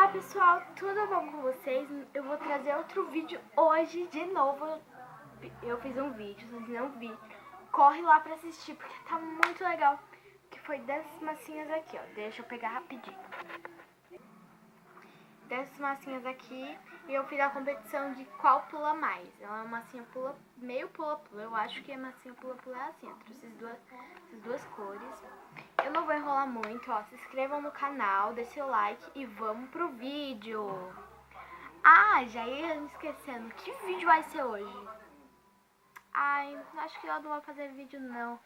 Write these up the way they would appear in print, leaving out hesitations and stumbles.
Olá pessoal, tudo bom com vocês? Eu vou trazer outro vídeo hoje de novo. Eu fiz um vídeo, se vocês não viram, corre lá pra assistir porque tá muito legal. Que foi dessas massinhas aqui, ó. Deixa eu pegar rapidinho. Dessas massinhas aqui, e eu fiz a competição de qual pula mais. Ela é uma massinha meio pula-pula. Eu acho que a massinha pula-pula é assim, entre essas duas cores. Eu não vou enrolar muito, ó. Se inscrevam no canal, deixe o like e vamos pro vídeo. Ah, já ia me esquecendo. Que vídeo vai ser hoje? Ai, acho que eu não vou fazer vídeo não.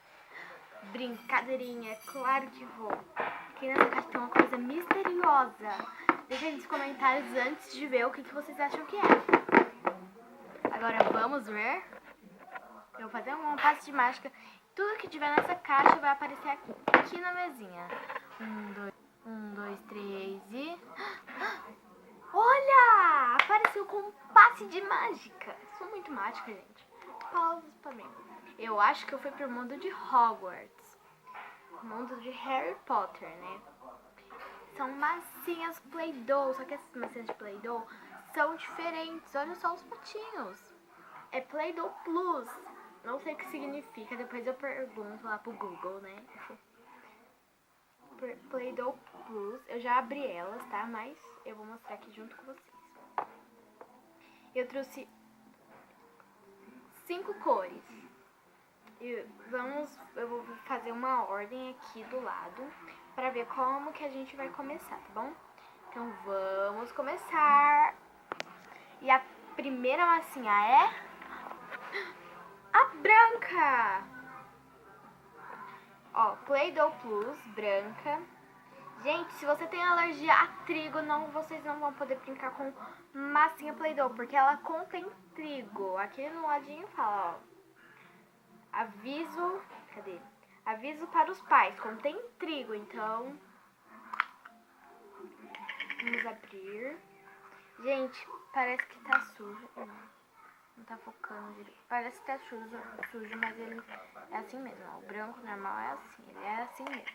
Brincadeirinha, claro que vou. Aqui nessa caixa tem uma coisa misteriosa. Deixem nos comentários antes de ver o que vocês acham que é. Agora vamos ver. Eu vou fazer um passe de mágica. Tudo que tiver nessa caixa vai aparecer aqui na mesinha. 1, 2, 3 e... Olha! Apareceu com um passe de mágica. Sou muito mágica, gente. Palmas pra mim. Eu acho que eu fui pro mundo de Hogwarts. Mundo de Harry Potter, né? São massinhas Play-Doh. Só que essas massinhas de Play-Doh são diferentes. Olha só os patinhos. É Play-Doh Plus. Não sei o que significa, depois eu pergunto lá pro Google, né? Play-Doh Plus, eu já abri elas, tá? Mas eu vou mostrar aqui junto com vocês. Eu trouxe 5 cores. E eu vou fazer uma ordem aqui do lado pra ver como que a gente vai começar, tá bom? Então vamos começar. E a primeira massinha é... a branca! Ó, Play-Doh Plus, branca. Gente, se você tem alergia a trigo, vocês não vão poder brincar com massinha Play-Doh, porque ela contém trigo. Aqui no ladinho fala, ó. Aviso, cadê? Aviso para os pais, contém trigo, então... Vamos abrir. Gente, parece que tá sujo. Não tá focando direito. Parece que tá sujo, mas ele é assim mesmo. Ó. O branco normal é assim, ele é assim mesmo.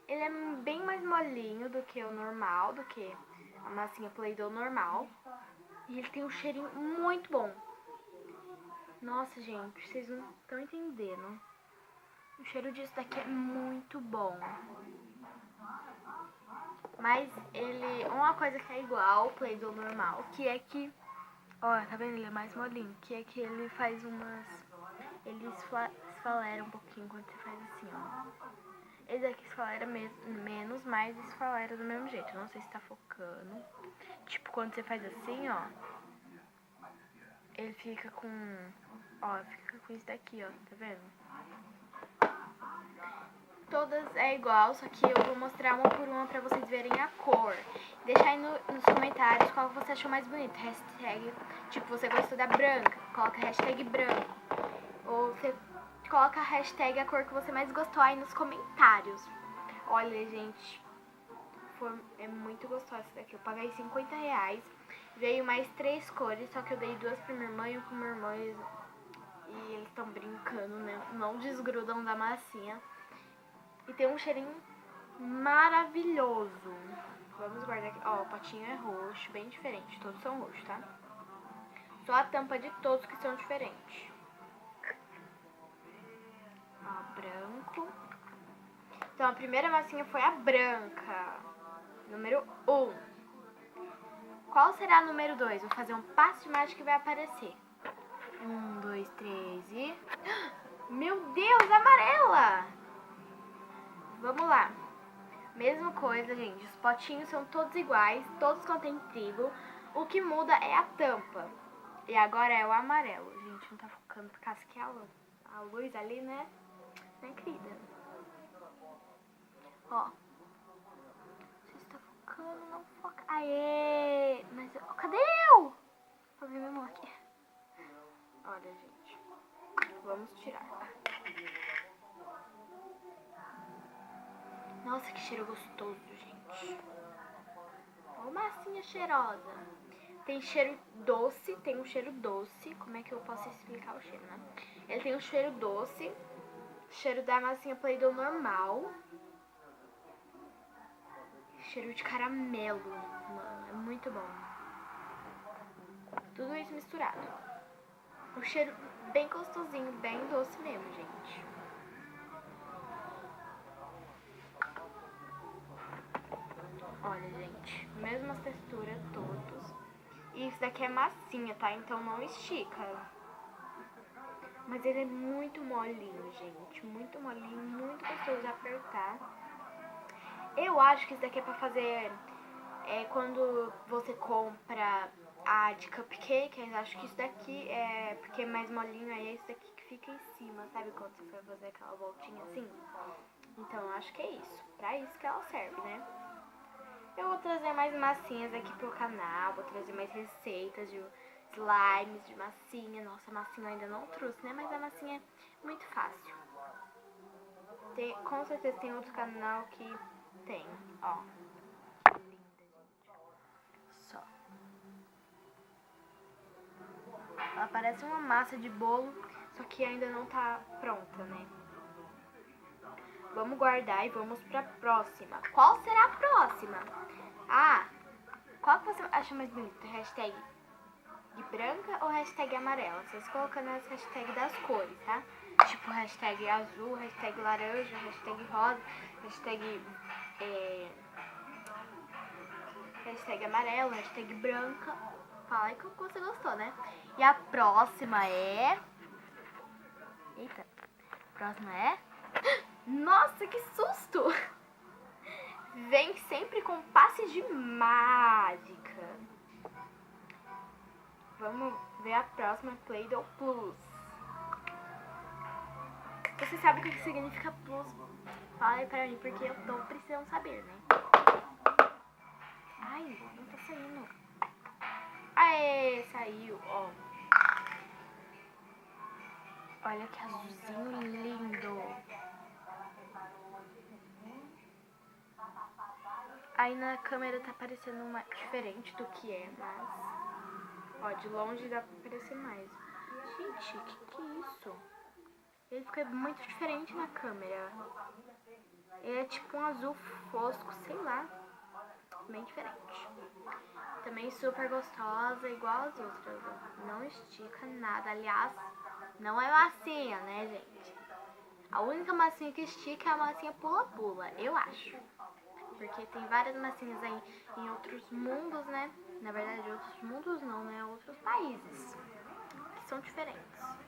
Ele é bem mais molinho do que o normal, do que a massinha Play-Doh normal. E ele tem um cheirinho muito bom. Nossa, gente, vocês não estão entendendo. O cheiro disso daqui é muito bom. Mas uma coisa que é igual ao Play-Doh normal, que é que... Ó, tá vendo? Ele é mais molinho. Que é que ele faz ele esfalera um pouquinho quando você faz assim, ó. Esse aqui esfalera menos, mas esfalera do mesmo jeito. Não sei se tá focando. Tipo, quando você faz assim, ó. Ele fica com... Ó, fica com isso daqui, ó. Tá vendo? Todas é igual, só que eu vou mostrar uma por uma pra vocês verem a cor. Deixa aí nos comentários qual você achou mais bonito. Hashtag, tipo, você gostou da branca, coloca hashtag branco. Ou você coloca a hashtag a cor que você mais gostou aí nos comentários. Olha, gente, é muito gostosa essa daqui. Eu paguei R$50. Veio mais 3 cores, só que eu dei 2 pra minha irmã e 1 pro meu irmão. E eles estão brincando, né? Não desgrudam da massinha. E tem um cheirinho maravilhoso. Vamos guardar aqui. Ó, o patinho é roxo, bem diferente. Todos são roxos, tá? Só a tampa de todos que são diferentes. Ó, branco. Então, a primeira massinha foi a branca. Número 1. Qual será a número 2? Vou fazer um passe de mágica que vai aparecer. 1, 2, 3 e... Meu Deus, amarela! Vamos lá. Mesma coisa, gente. Os potinhos são todos iguais, todos contêm trigo. O que muda é a tampa. E agora é o amarelo. Gente, não tá focando por causa que a luz ali, né? Né, querida? Ó. Se está focando, não foca. Aê! Mas, cadê eu? Vou ver minha mão aqui. Olha, gente. Vamos tirar. Nossa, que cheiro gostoso, gente. Ó, massinha cheirosa. Tem cheiro doce, tem um cheiro doce. Como é que eu posso explicar o cheiro, né? Ele tem um cheiro doce. Cheiro da massinha Play-Doh normal. cheiro de caramelo, mano. É muito bom. Tudo isso misturado. Um cheiro bem gostosinho, bem doce mesmo, gente. Olha, gente, mesmas texturas todos. E isso daqui é massinha, tá? Então não estica. Mas ele é muito molinho, gente. Muito molinho, muito gostoso de apertar. Eu acho que isso daqui é pra fazer... quando você compra a de cupcake, eu acho que isso daqui é... Porque é mais molinho, aí é esse daqui que fica em cima, sabe? Quando você for fazer aquela voltinha assim. Então eu acho que é isso. Pra isso que ela serve, né? Eu vou trazer mais massinhas aqui pro canal. Vou trazer mais receitas de slimes, de massinha. Nossa, a massinha eu ainda não trouxe, né? Mas a massinha é muito fácil. Com certeza tem outro canal que tem, ó. Linda, gente. Só. Ela parece uma massa de bolo, só que ainda não tá pronta, né? Vamos guardar e vamos pra próxima. Qual será a próxima? Ah, qual que você acha mais bonita? Hashtag de branca ou hashtag amarela? Vocês colocando as hashtags das cores, tá? Tipo hashtag azul, hashtag laranja, hashtag rosa, hashtag hashtag amarelo, hashtag branca. Fala aí que você gostou, né? E a próxima é... Eita. A próxima é... Nossa, que susto! Vem sempre com passes de mágica. Vamos ver a próxima, Play-Doh Plus. Você sabe o que significa Plus? Fala aí pra mim, porque eu tô precisando saber, né? Ai, não tá saindo. Aê, saiu, ó. Olha que azulzinho lindo. Aí na câmera tá parecendo diferente do que é, mas... Ó, de longe dá pra parecer mais. Gente, que é isso? Ele fica muito diferente na câmera. Ele é tipo um azul fosco, sei lá. Bem diferente. Também super gostosa, igual as outras. Não estica nada. Aliás, não é massinha, né, gente? A única massinha que estica é a massinha pula-pula, eu acho. Porque tem várias massinhas aí em outros mundos, né? Na verdade, outros mundos não, né? Outros países. Que são diferentes.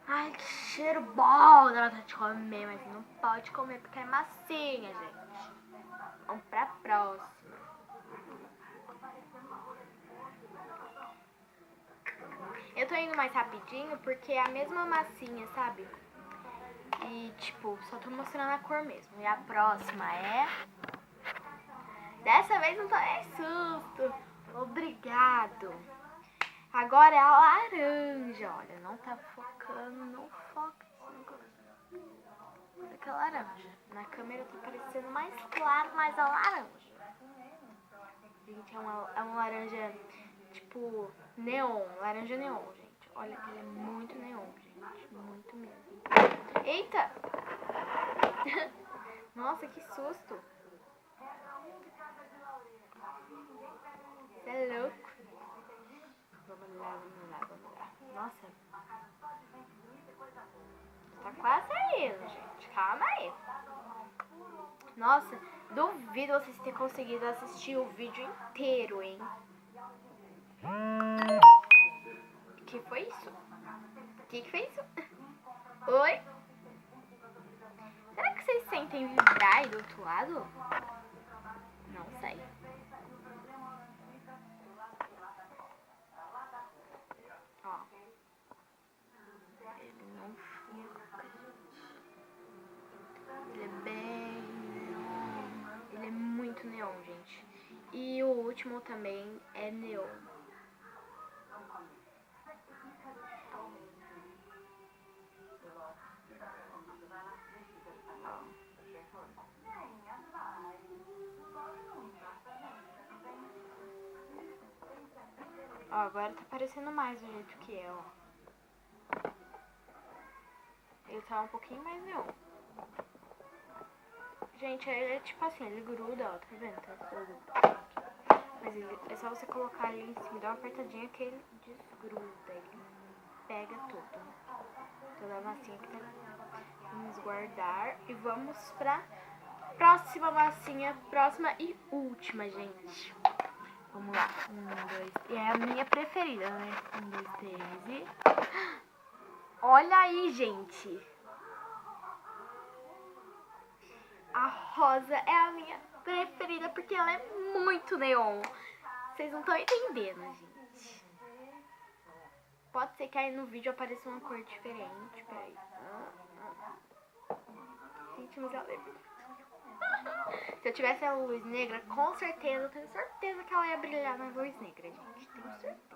Ai, que cheiro bom! Dá vontade de comer, mas não pode comer porque é massinha, gente. Vamos pra próxima. Eu tô indo mais rapidinho porque é a mesma massinha, sabe? E, tipo, só tô mostrando a cor mesmo. E a próxima é... Dessa vez não tô... É susto! Obrigado! Agora é a laranja. Olha, não tá focando. Não foca esse negócio. Olha que é laranja. Na câmera tá parecendo mais claro, mas a laranja. Gente, é uma laranja, tipo, neon. Laranja neon, gente. Olha, ele é muito neon, gente. Muito mesmo. Eita! Nossa, que susto! Você é louco? Vamos lá, vamos lá, vamos lá. Nossa. Tá quase saindo, gente. Calma aí. Nossa, duvido vocês terem conseguido assistir o vídeo inteiro, hein? Que foi isso? Que foi isso? Oi? Será que vocês sentem vibrar aí do outro lado? Não sei. Ó. Ele não fica. Ele é bem neon. Ele é muito neon, gente. E o último também é neon. Ó, agora tá parecendo mais do jeito que é, ó. Ele tá um pouquinho mais neon. Gente, ele é tipo assim, ele gruda, ó, tá vendo? Tá. Mas é só você colocar ali em cima, dá uma apertadinha que ele desgruda, ele pega tudo. Toda a massinha que tá ali. Vamos guardar e vamos pra próxima massinha, próxima e última, gente. Vamos lá, 1, 2, e é a minha preferida, né? 1, 2, 3 e... Olha aí, gente! A rosa é a minha preferida porque ela é muito neon. Vocês não estão entendendo, gente. Pode ser que aí no vídeo apareça uma cor diferente. Peraí. Gente, mas ela é... Se eu tivesse a luz negra, com certeza, eu tenho certeza que ela ia brilhar na luz negra, gente. Tenho certeza.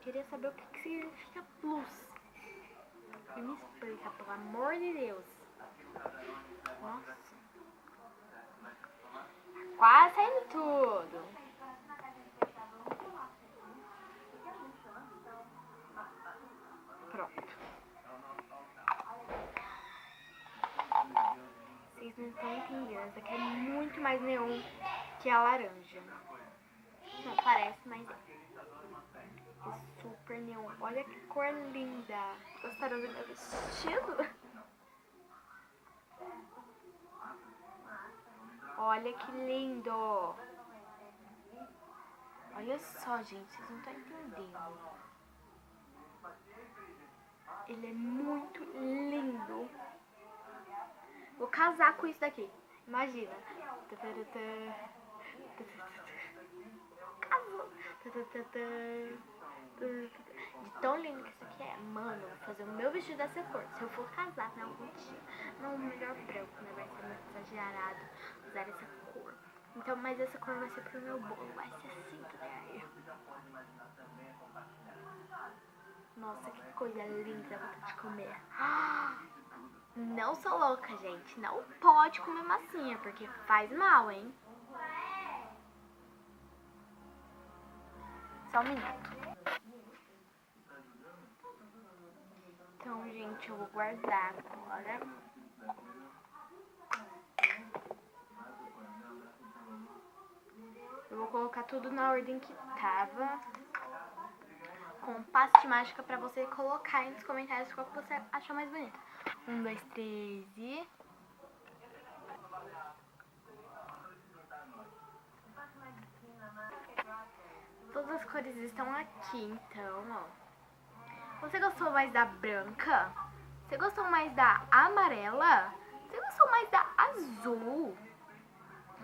Queria saber o que significa plus. Me explica, pelo amor de Deus. Nossa. Quase saindo tudo. Pronto. Vocês não estão entendendo. Essa aqui é muito mais neon que a laranja. Não parece, mas é. É super neon. Olha que cor linda. Gostaram do meu vestido? Olha que lindo. Olha só, gente. Vocês não estão entendendo. Ele é muito lindo. Vou casar com isso daqui. Imagina. Casou. De tão lindo que isso aqui é. Mano, eu vou fazer o meu vestido dessa cor. Se eu for casar, né, algum dia. Não, o melhor branco, né? Vai ser muito exagerado usar essa cor. Então, mas essa cor vai ser pro meu bolo. Vai ser assim, né? Nossa, que coisa linda. Vou ter de comer. Não sou louca, gente. Não pode comer massinha, porque faz mal, hein? Só um minuto. Então, gente, eu vou guardar agora. Eu vou colocar tudo na ordem que tava. Com passe mágica pra você colocar aí nos comentários qual que você achou mais bonito. 1, 2, 3 e... Todas as cores estão aqui, então, ó. Você gostou mais da branca? Você gostou mais da amarela? Você gostou mais da azul?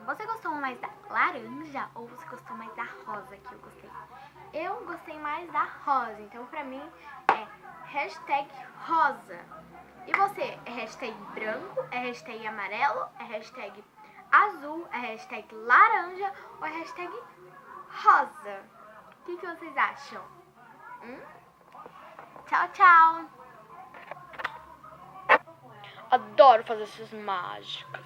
Você gostou mais da laranja ou você gostou mais da rosa que eu gostei? Eu gostei mais da rosa, então pra mim é hashtag rosa. E você, é hashtag branco, é hashtag amarelo, é hashtag azul, é hashtag laranja ou é hashtag rosa? O que vocês acham? Tchau, tchau! Adoro fazer essas mágicas.